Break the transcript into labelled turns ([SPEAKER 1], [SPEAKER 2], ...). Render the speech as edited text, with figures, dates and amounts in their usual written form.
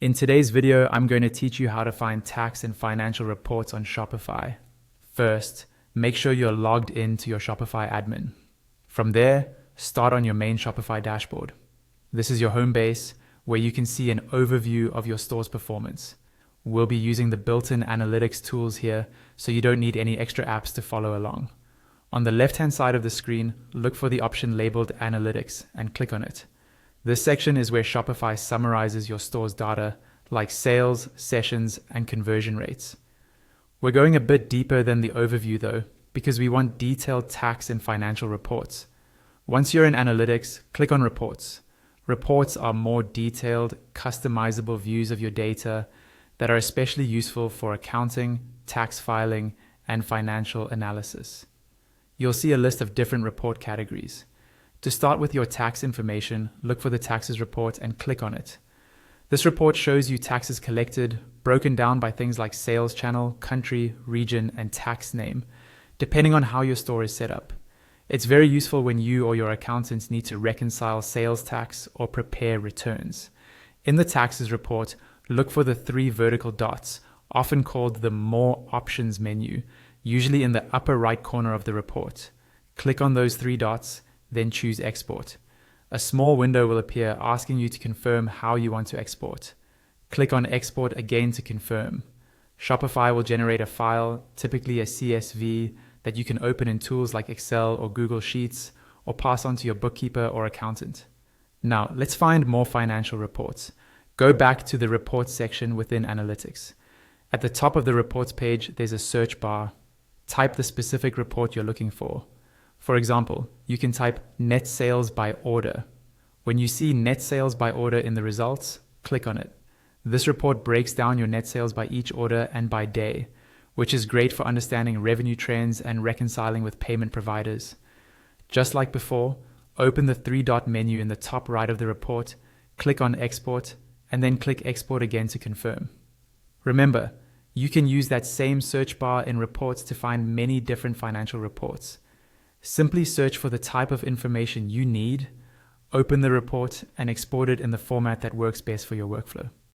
[SPEAKER 1] In today's video, I'm going to teach you how to find tax and financial reports on Shopify. First, make sure you're logged into your Shopify admin. From there, start on your main Shopify dashboard. This is your home base where you can see an overview of your store's performance. We'll be using the built-in analytics tools here, so you don't need any extra apps to follow along. On the left-hand side of the screen, look for the option labeled Analytics and click on it. This section is where Shopify summarizes your store's data, like sales, sessions, and conversion rates. We're going a bit deeper than the overview though, because we want detailed tax and financial reports. Once you're in Analytics, click on Reports. Reports are more detailed, customizable views of your data that are especially useful for accounting, tax filing, and financial analysis. You'll see a list of different report categories. To start with your tax information, look for the taxes report and click on it. This report shows you taxes collected, broken down by things like sales channel, country, region, and tax name, depending on how your store is set up. It's very useful when you or your accountants need to reconcile sales tax or prepare returns. In the taxes report, look for the 3 vertical dots, often called the More Options menu, usually in the upper right corner of the report. Click on those 3 dots, then choose Export. A small window will appear asking you to confirm how you want to export. Click on Export again to confirm. Shopify will generate a file, typically a CSV, that you can open in tools like Excel or Google Sheets, or pass on to your bookkeeper or accountant. Now, let's find more financial reports. Go back to the Reports section within Analytics. At the top of the Reports page, there's a search bar. Type the specific report you're looking for. For example, you can type net sales by order. When you see net sales by order in the results, click on it. This report breaks down your net sales by each order and by day, which is great for understanding revenue trends and reconciling with payment providers. Just like before, open the 3-dot menu in the top right of the report, click on Export, and then click Export again to confirm. Remember, you can use that same search bar in reports to find many different financial reports. Simply search for the type of information you need, open the report, and export it in the format that works best for your workflow.